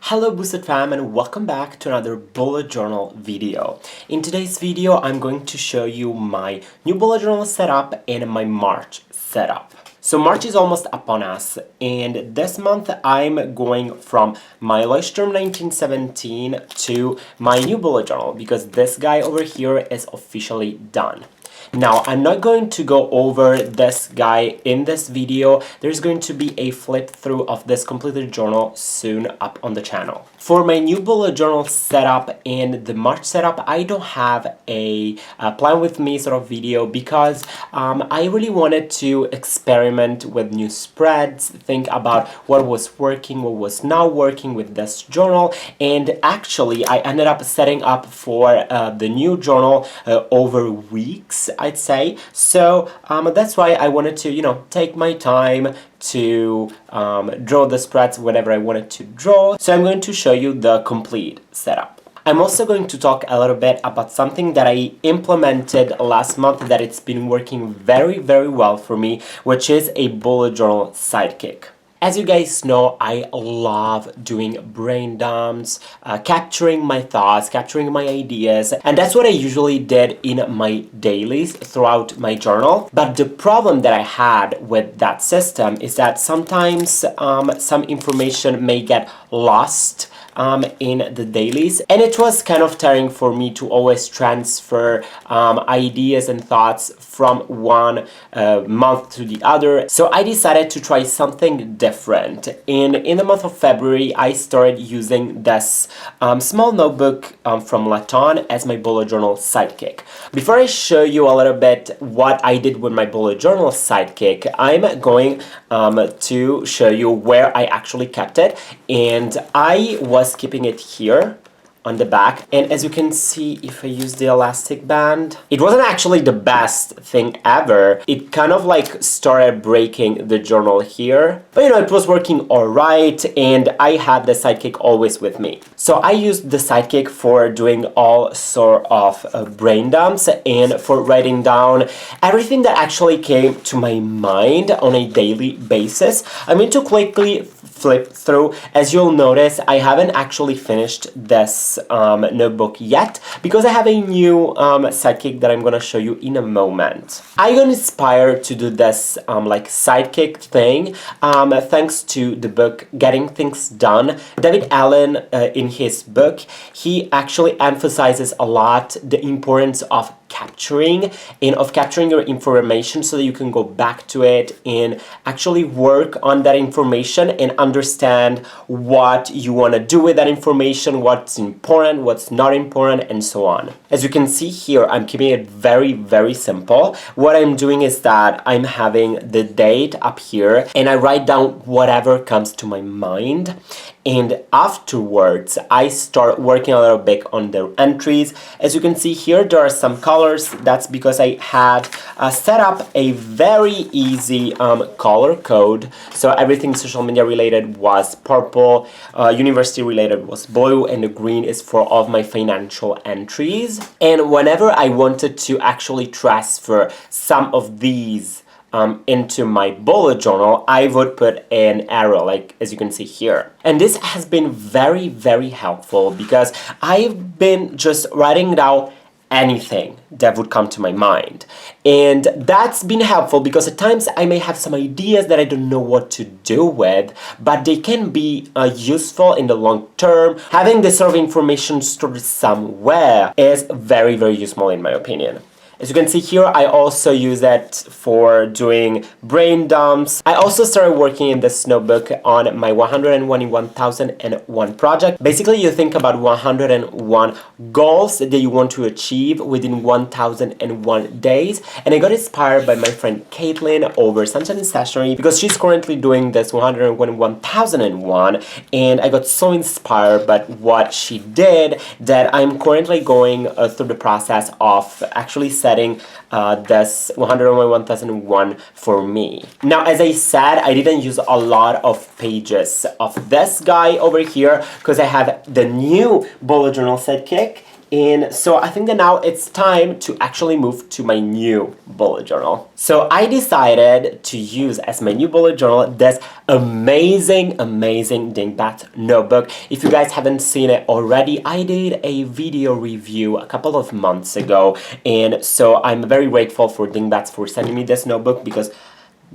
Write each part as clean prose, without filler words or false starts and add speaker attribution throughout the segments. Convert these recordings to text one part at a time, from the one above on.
Speaker 1: Hello Boosted fam, and welcome back to another bullet journal video. In today's video, I'm going to show you my new bullet journal setup and my March setup. So March is almost upon us, and this month I'm going from my Leuchtturm 1917 to my new bullet journal because this guy over here is officially done. Now, I'm not going to go over this guy in this video. There's going to be a flip through of this completed journal soon up on the channel. For my new bullet journal setup and the March setup, I don't have a plan with me sort of video because I really wanted to experiment with new spreads, think about what was working, what was not working with this journal, and actually I ended up setting up for the new journal over weeks, I'd say. So that's why I wanted to, take my time to draw the spreads whenever I wanted to draw. So I'm going to show you the complete setup. I'm also going to talk a little bit about something that I implemented last month that it's been working very, very well for me, which is a bullet journal sidekick. As you guys know, I love doing brain dumps, capturing my thoughts, capturing my ideas, and that's what I usually did in my dailies throughout my journal. But the problem that I had with that system is that sometimes some information may get lost in the dailies, and it was kind of tiring for me to always transfer ideas and thoughts from one month to the other. So I decided to try something different, and in the month of February I started using this small notebook from Laton as my bullet journal sidekick. Before I show you a little bit what I did with my bullet journal sidekick, I'm going to show you where I actually kept it, and I was keeping it here on the back. And as you can see, if I use the elastic band, it wasn't actually the best thing ever. It kind of like started breaking the journal here, but it was working all right, and I had the sidekick always with me. So I used the sidekick for doing all sort of brain dumps and for writing down everything that actually came to my mind on a daily basis. I'm going to quickly flip through. As you'll notice, I haven't actually finished this notebook yet because I have a new sidekick that I'm gonna show you in a moment. I got inspired to do this like sidekick thing thanks to the book Getting Things Done. David Allen, in his book, he actually emphasizes a lot the importance of capturing your information so that you can go back to it and actually work on that information and understand what you want to do with that information, what's important, what's not important, and so on. As you can see here, I'm keeping it very, very simple. What I'm doing is that I'm having the date up here and I write down whatever comes to my mind. And afterwards, I start working a little bit on the entries. As you can see here, there are some colors. That's because I had set up a very easy color code. So everything social media related was purple, university related was blue, and the green is for all of my financial entries. And whenever I wanted to actually transfer some of these into my bullet journal, I would put an arrow, like as you can see here. And this has been very, very helpful because I've been just writing down anything that would come to my mind. And that's been helpful because at times I may have some ideas that I don't know what to do with, but they can be useful in the long term. Having this sort of information stored somewhere is very, very useful in my opinion. As you can see here, I also use it for doing brain dumps. I also started working in this notebook on my 101 in 1001 project. Basically, you think about 101 goals that you want to achieve within 1001 days. And I got inspired by my friend Caitlin over Sunshine Stationery because she's currently doing this 101 in 1001. And I got so inspired by what she did that I'm currently going through the process of actually setting this 101 1001 for me. Now, as I said, I didn't use a lot of pages of this guy over here because I have the new bullet journal sidekick And so I think that now it's time to actually move to my new bullet journal. So I decided to use as my new bullet journal this amazing dingbat notebook. If you guys haven't seen it already, I did a video review a couple of months ago, and so I'm very grateful for Dingbats for sending me this notebook because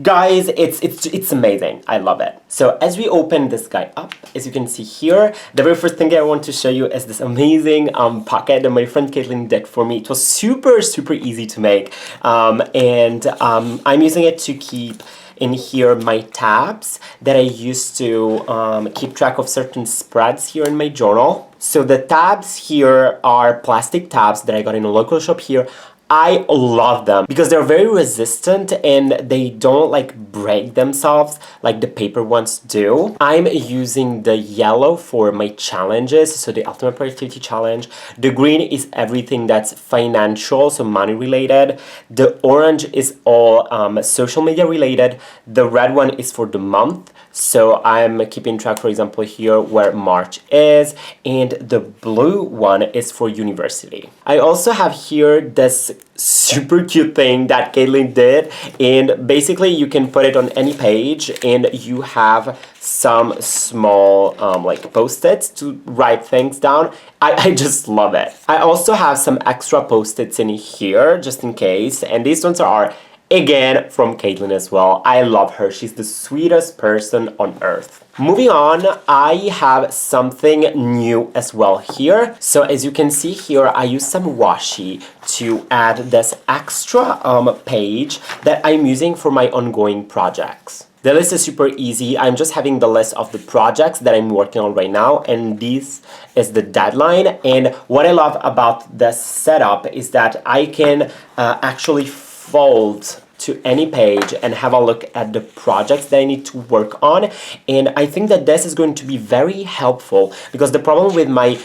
Speaker 1: guys, it's amazing. I love it. So as we open this guy up, as you can see here, the very first thing I want to show you is this amazing pocket that my friend Caitlin did for me. It was super easy to make, and I'm using it to keep in here my tabs that I used to keep track of certain spreads here in my journal. So the tabs here are plastic tabs that I got in a local shop here. I love them because they're very resistant and they don't like break themselves like the paper ones do. I'm using the yellow for my challenges, so the Ultimate Productivity Challenge. The green is everything that's financial, so money related. The orange is all social media related. The red one is for the month. So I'm keeping track, for example, here where March is, and the blue one is for university. I also have here this super cute thing that Caitlin did, and basically you can put it on any page and you have some small like post-its to write things down. I just love it. I also have some extra post-its in here just in case, and these ones are again from Caitlin as well. I love her. She's the sweetest person on earth. Moving on, I have something new as well here. So as you can see here, I use some washi to add this extra page that I'm using for my ongoing projects. The list is super easy. I'm just having the list of the projects that I'm working on right now, and this is the deadline. And what I love about this setup is that I can actually fold to any page and have a look at the projects that I need to work on. And I think that this is going to be very helpful because the problem with my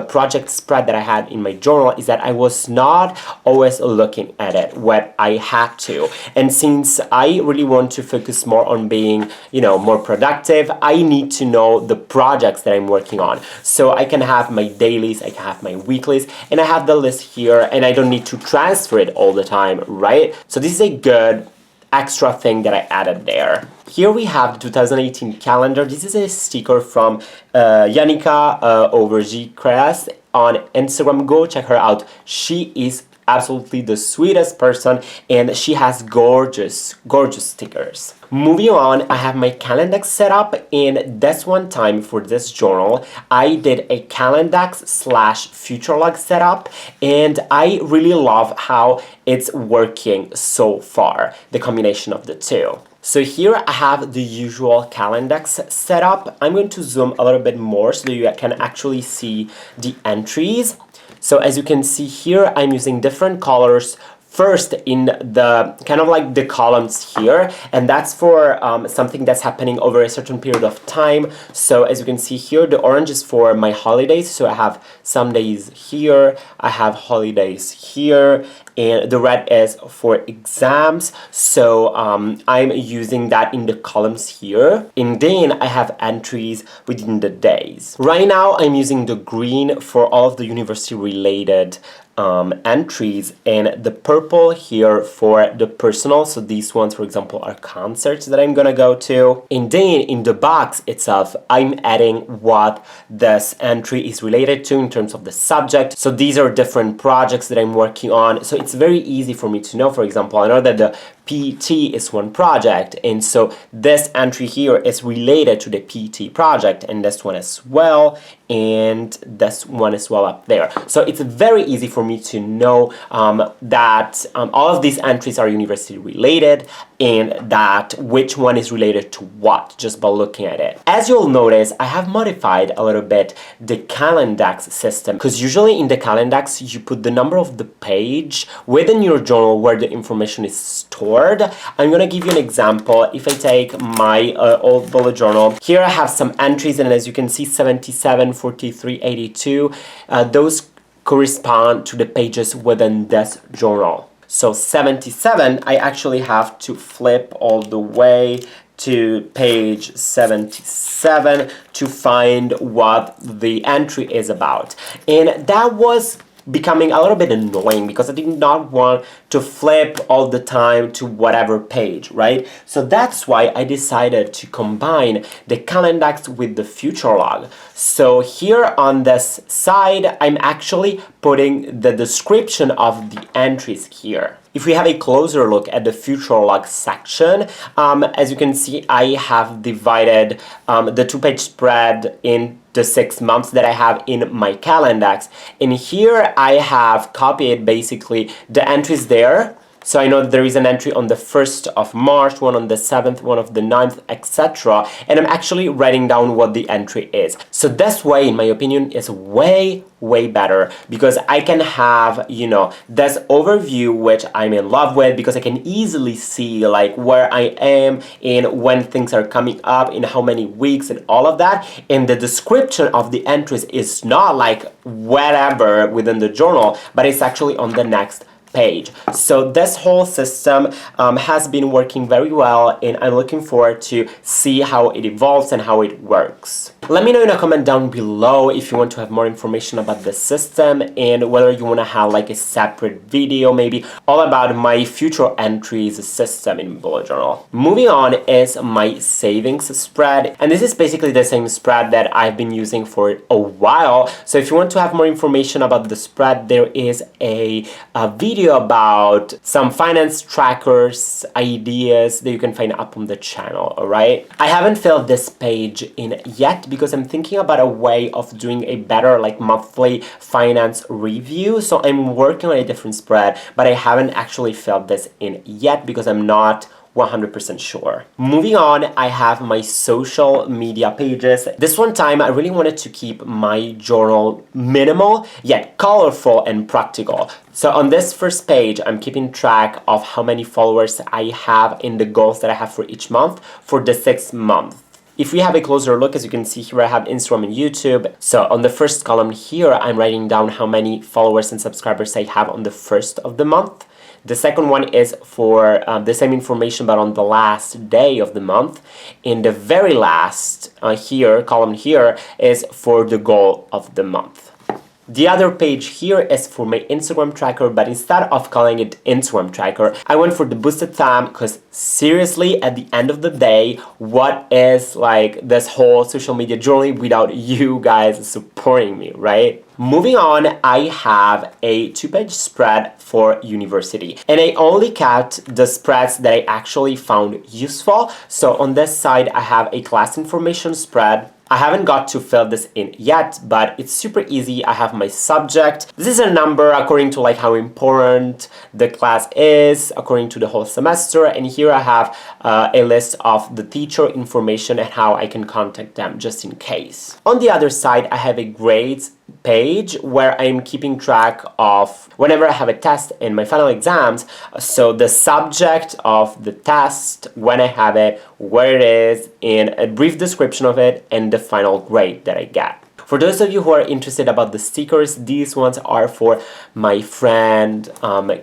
Speaker 1: project spread that I had in my journal is that I was not always looking at it when I had to. And since I really want to focus more on being, you know, more productive, I need to know the projects that I'm working on. So I can have my dailies, I can have my weeklies, and I have the list here, and I don't need to transfer it all the time, right? So this is a good extra thing that I added there. Here we have the 2018 calendar. This is a sticker from Janika over J.Creas on Instagram. Go check her out. She is absolutely the sweetest person and she has gorgeous stickers. Moving on, I have my Calendex set up, and this one time for this journal I did a Calendex / future log setup, and I really love how it's working so far, the combination of the two. So here I have the usual Calendex setup. I'm going to zoom a little bit more so that you can actually see the entries. So as you can see here, I'm using different colors first in the kind of like the columns here, and that's for something that's happening over a certain period of time. So as you can see here, the orange is for my holidays, so I have some days here, I have holidays here, and the red is for exams, so I'm using that in the columns here, and then I have entries within the days. Right now I'm using the green for all of the university related entries, and the purple here for the personal, so these ones for example are concerts that I'm gonna go to, and then in the box itself I'm adding what this entry is related to in terms of the subject. So these are different projects that I'm working on, so it's very easy for me to know. For example, I know that the PT is one project, and so this entry here is related to the PT project, and this one as well, and this one as well up there. So it's very easy for me to know that all of these entries are university related, and that which one is related to what just by looking at it. As you'll notice, I have modified a little bit the Calendex system, because usually in the Calendex you put the number of the page within your journal where the information is stored. I'm gonna give you an example. If I take my old bullet journal, here I have some entries, and as you can see, 77, 43, 82, those correspond to the pages within this journal. So 77, I actually have to flip all the way to page 77 to find what the entry is about. And that was becoming a little bit annoying because I did not want to flip all the time to whatever page, right? So that's why I decided to combine the Calendax with the future log. So here on this side, I'm actually putting the description of the entries here. If we have a closer look at the future log section, as you can see, I have divided the 2-page spread in the 6 months that I have in my Calendax. And here I have copied basically the entries there. So I know that there is an entry on the 1st of March, one on the 7th, one of the 9th, etc. And I'm actually writing down what the entry is. So this way, in my opinion, is way better because I can have, you know, this overview which I'm in love with because I can easily see like where I am and when things are coming up, in how many weeks and all of that. And the description of the entries is not like wherever within the journal, but it's actually on the next page. So this whole system has been working very well, and I'm looking forward to see how it evolves and how it works. Let me know in a comment down below if you want to have more information about the system and whether you want to have like a separate video maybe all about my future entries system in bullet journal. Moving on is my savings spread, and this is basically the same spread that I've been using for a while. So if you want to have more information about the spread, there is a video about some finance trackers ideas that you can find up on the channel. All right, I haven't filled this page in yet because I'm thinking about a way of doing a better like monthly finance review. So I'm working on a different spread, but I haven't actually filled this in yet because I'm not 100% sure. Moving on, I have my social media pages. This one time, I really wanted to keep my journal minimal, yet colorful and practical. So on this first page, I'm keeping track of how many followers I have in the goals that I have for each month for the 6th month. If we have a closer look, as you can see here, I have Instagram and YouTube. So on the first column here, I'm writing down how many followers and subscribers I have on the 1st of the month. The second one is for the same information, but on the last day of the month. And the very last column here is for the goal of the month. The other page here is for my Instagram tracker, but instead of calling it Instagram tracker, I went for the boosted thumb because seriously, at the end of the day, what is like this whole social media journey without you guys supporting me, right? Moving on, I have a 2-page spread for university, and I only kept the spreads that I actually found useful. So on this side, I have a class information spread. I haven't got to fill this in yet, but it's super easy. I have my subject. This is a number according to like how important the class is, according to the whole semester. And here I have a list of the teacher information and how I can contact them just in case. On the other side, I have a grades page where I'm keeping track of whenever I have a test in my final exams. So the subject of the test, when I have it, where it is, and a brief description of it, and the final grade that I get. For those of you who are interested about the stickers, these ones are for my friend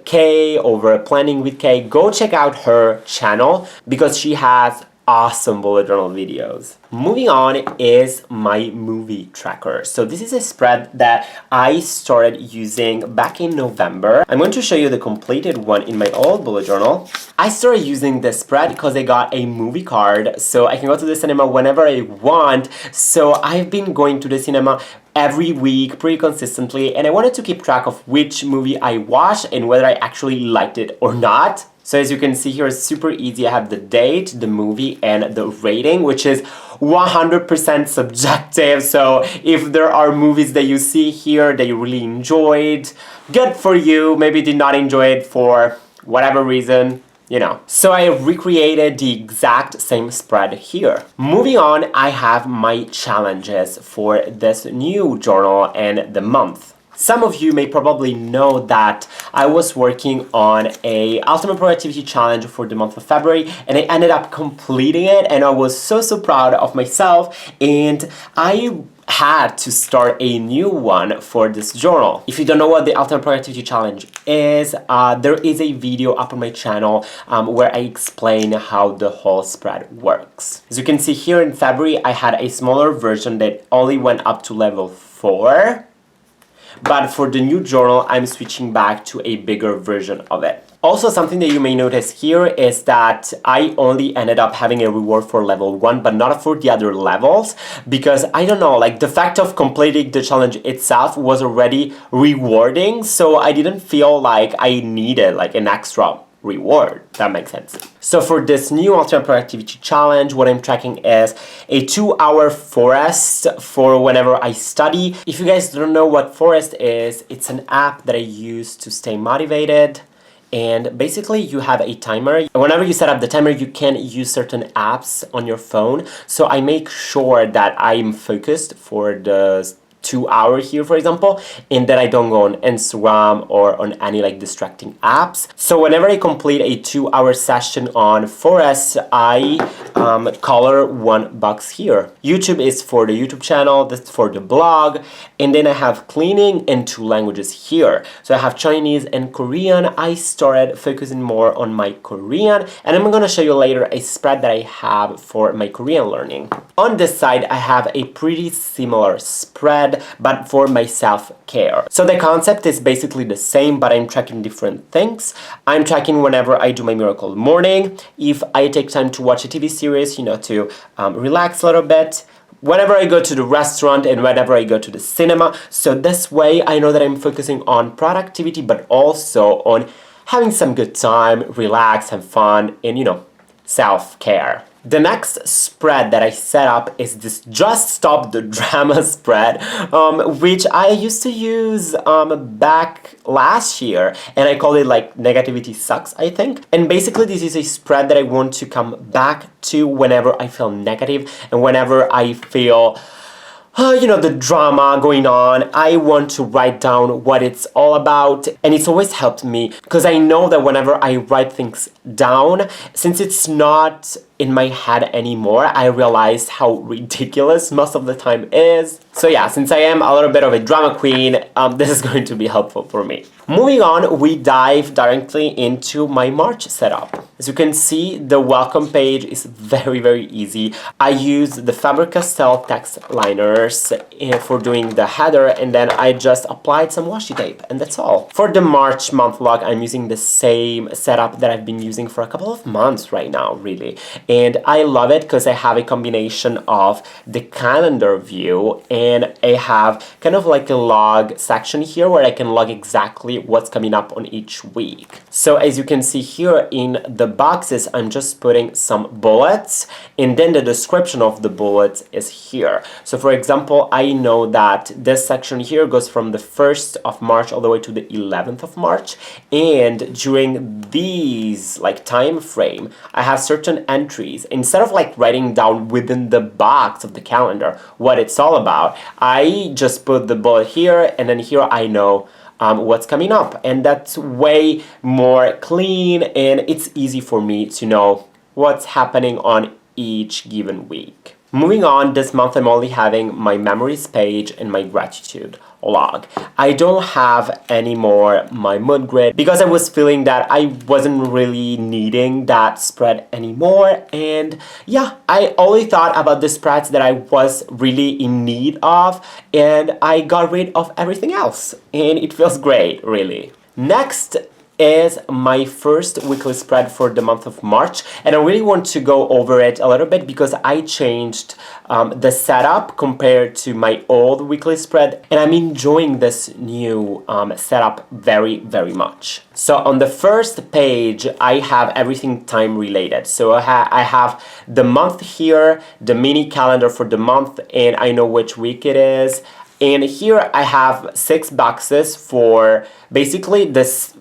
Speaker 1: Kay over Planning with Kay. Go check out her channel because she has awesome bullet journal videos. Moving on is my movie tracker. So this is a spread that I started using back in November. I'm going to show you the completed one in my old bullet journal. I started using this spread because I got a movie card, so I can go to the cinema whenever I want. So I've been going to the cinema every week pretty consistently, and I wanted to keep track of which movie I watched and whether I actually liked it or not. So as you can see here, it's super easy. I have the date, the movie, and the rating, which is 100% subjective. So if there are movies that you see here that you really enjoyed, good for you. Maybe did not enjoy it for whatever reason, you know. So I recreated the exact same spread here. Moving on, I have my challenges for this new journal and the month. Some of you may probably know that I was working on a Ultimate Productivity Challenge for the month of February, and I ended up completing it, and I was so proud of myself, and I had to start a new one for this journal. If you don't know what the Ultimate Productivity Challenge is, there is a video up on my channel where I explain how the whole spread works. As you can see here in February, I had a smaller version that only went up to level 4. but for the new journal, I'm switching back to a bigger version of it. Also, something that you may notice here is that I only ended up having a reward for level 1, but not for the other levels, because I don't know, like the fact of completing the challenge itself was already rewarding, so I didn't feel like I needed like an extra reward. That makes sense. So for this new ultimate productivity challenge, what I'm tracking is a 2-hour forest for whenever I study. If you guys don't know what Forest is, it's an app that I use to stay motivated. And basically you have a timer. Whenever you set up the timer, you can use certain apps on your phone. So I make sure that I'm focused for the 2 hour here, for example, and that I don't go on Instagram or on any like distracting apps. So whenever I complete a 2-hour session on Forest, I color one box here. YouTube is for the YouTube channel, that's for the blog, and then I have cleaning and 2 languages here. So I have Chinese and Korean. I started focusing more on my Korean, and I'm gonna show you later a spread that I have for my Korean learning. On this side, I have a pretty similar spread, but for my self-care. So the concept is basically the same, but I'm tracking different things. I'm tracking whenever I do my miracle morning, if I take time to watch a TV series, you know, to relax a little bit, whenever I go to the restaurant, and whenever I go to the cinema. So this way I know that I'm focusing on productivity, but also on having some good time, relax, have fun, and you know, self-care. The next spread that I set up is this Just Stop the Drama spread, which I used to use back last year, and I call it like Negativity Sucks, I think. And basically this is a spread that I want to come back to whenever I feel negative and whenever I feel you know, the drama going on. I want to write down what it's all about, and it's always helped me because I know that whenever I write things down, since it's not in my head anymore, I realize how ridiculous most of the time is. So yeah, since I am a little bit of a drama queen, this is going to be helpful for me. Moving on, we dive directly into my March setup. As you can see, the welcome page is very, very easy. I use the Faber-Castell text liners for doing the header, and then I just applied some washi tape, and that's all. For the March month log, I'm using the same setup that I've been using for a couple of months right now, really. And I love it because I have a combination of the calendar view, and I have kind of like a log section here where I can log exactly what's coming up on each week. So as you can see here in the boxes, I'm just putting some bullets, and then the description of the bullets is here. So for example, I know that this section here goes from the 1st of March all the way to the 11th of March, and during these like time frame, I have certain entries. Instead of like writing down within the box of the calendar what it's all about, I just put the bullet here, and then here I know what's coming up, and that's way more clean, and it's easy for me to know what's happening on each given week. Moving on, this month I'm only having my memories page and my gratitude log. I don't have anymore my mood grid because I was feeling that I wasn't really needing that spread anymore, and yeah, I only thought about the spreads that I was really in need of, and I got rid of everything else, and it feels great, really. Next is my first weekly spread for the month of March, and I really want to go over it a little bit because I changed the setup compared to my old weekly spread, and I'm enjoying this new setup very, very much. So on the first page, I have everything time related. So I have the month here, the mini calendar for the month, and I know which week it is. And here I have 6 boxes for basically this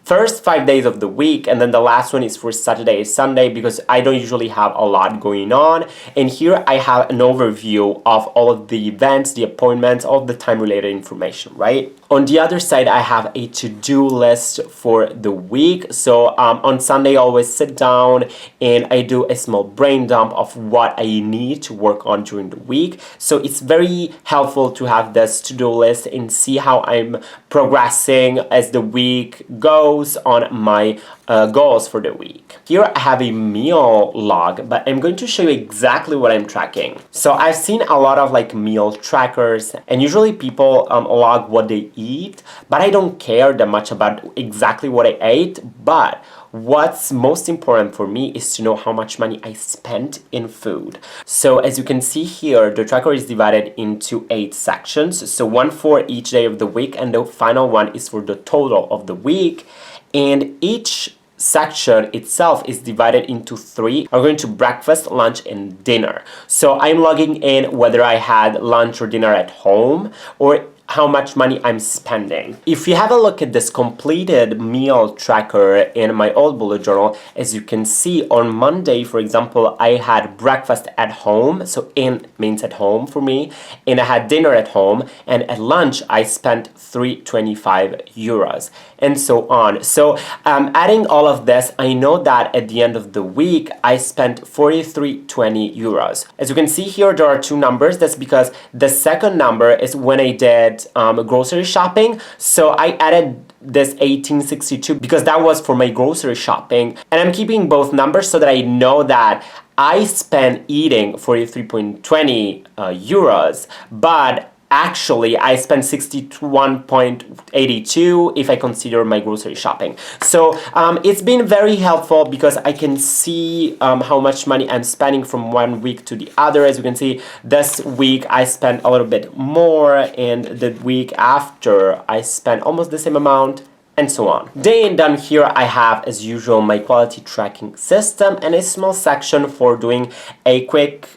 Speaker 1: first 5 days of the week, and then the last one is for Saturday and Sunday because I don't usually have a lot going on. And here I have an overview of all of the events, the appointments, all the time-related information, right? On the other side, I have a to-do list for the week. So on Sunday, I always sit down and I do a small brain dump of what I need to work on during the week. So it's very helpful to have this to-do list and see how I'm progressing as the week goes on my goals for the week. Here I have a meal log, but I'm going to show you exactly what I'm tracking. So I've seen a lot of like meal trackers, and usually people log what they eat, but I don't care that much about exactly what I ate. But what's most important for me is to know how much money I spent in food. So as you can see here, the tracker is divided into 8 sections. So one for each day of the week, and the final one is for the total of the week. And each section itself is divided into 3. I'm going to breakfast, lunch, and dinner. So I'm logging in whether I had lunch or dinner at home, or how much money I'm spending. If you have a look at this completed meal tracker in my old bullet journal, as you can see on Monday, for example, I had breakfast at home, so in means at home for me, and I had dinner at home, and at lunch I spent 325 euros, and so on. So adding all of this, I know that at the end of the week I spent 4320 euros. As you can see here, there are 2 numbers. That's because the second number is when I did grocery shopping. So I added this 1862 because that was for my grocery shopping, and I'm keeping both numbers so that I know that I spent eating 43.20 euros, but actually I spent 61.82 if I consider my grocery shopping. So it's been very helpful because I can see how much money I'm spending from one week to the other. As you can see, this week I spent a little bit more, and the week after I spent almost the same amount, and so on. Then down here I have, as usual, my quality tracking system and a small section for doing a quick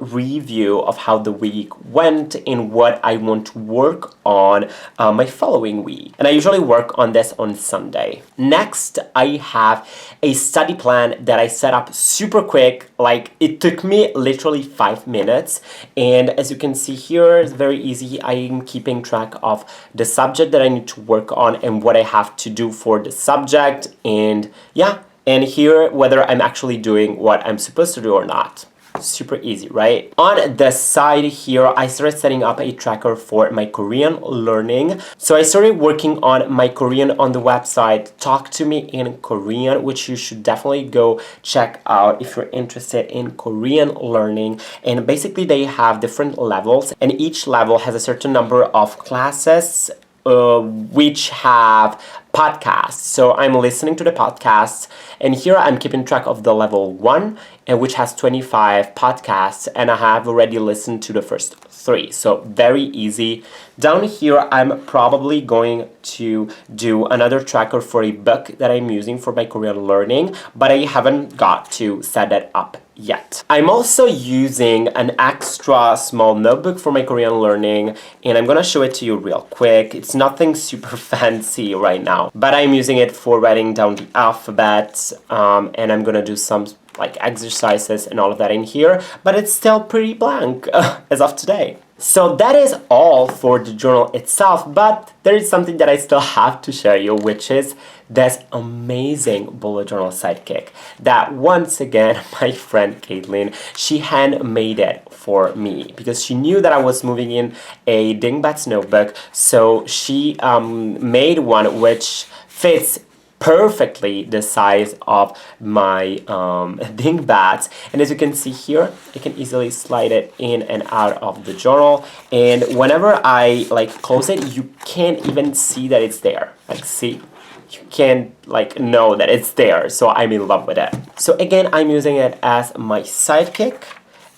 Speaker 1: review of how the week went and what I want to work on my following week. And I usually work on this on Sunday. Next, I have a study plan that I set up super quick. Like, it took me literally 5 minutes. And as you can see here, it's very easy. I'm keeping track of the subject that I need to work on and what I have to do for the subject. And yeah, and here whether I'm actually doing what I'm supposed to do or not. Super easy, right? On the side here, I started setting up a tracker for my Korean learning. So I started working on my Korean on the website Talk to Me in Korean, which you should definitely go check out if you're interested in Korean learning. And basically they have different levels, and each level has a certain number of classes which have podcasts. So I'm listening to the podcasts, and here I'm keeping track of the level 1, and which has 25 podcasts, and I have already listened to the first 3. So very easy. Down here, I'm probably going to do another tracker for a book that I'm using for my Korean learning, but I haven't got to set that up yet. I'm also using an extra small notebook for my Korean learning, and I'm gonna show it to you real quick. It's nothing super fancy right now, but I'm using it for writing down the alphabet, and I'm gonna do some like exercises and all of that in here, but it's still pretty blank as of today. So that is all for the journal itself, but there is something that I still have to share you, which is this amazing bullet journal sidekick that once again my friend Caitlin, she handmade it for me because she knew that I was moving in a Dingbats notebook, so she made one which fits perfectly the size of my dingbats, and as you can see here, I can easily slide it in and out of the journal, and whenever I like close it, you can't even see that it's there. Like, see, you can't like know that it's there, so I'm in love with it. So again, I'm using it as my sidekick.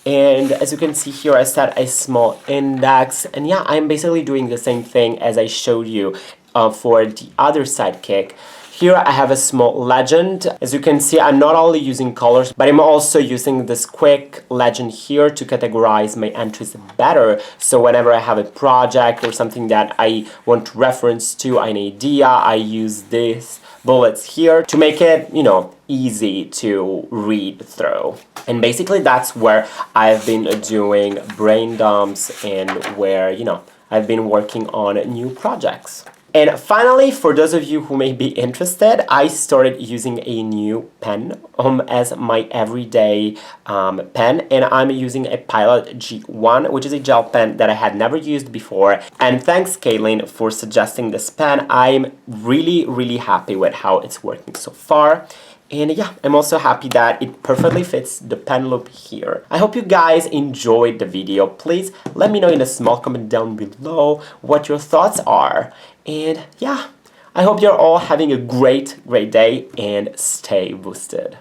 Speaker 1: And as you can see here, I set a small index, and yeah, I'm basically doing the same thing as I showed you for the other sidekick. Here I have a small legend. As you can see, I'm not only using colors, but I'm also using this quick legend here to categorize my entries better. So whenever I have a project or something that I want to reference to, an idea, I use these bullets here to make it, you know, easy to read through. And basically that's where I've been doing brain dumps and where, you know, I've been working on new projects. And finally, for those of you who may be interested, I started using a new pen as my everyday pen, and I'm using a Pilot G1, which is a gel pen that I had never used before. And thanks, Caitlin, for suggesting this pen. I'm really happy with how it's working so far. And yeah, I'm also happy that it perfectly fits the pen loop here. I hope you guys enjoyed the video. Please let me know in a small comment down below what your thoughts are. And yeah, I hope you're all having a great day and stay boosted.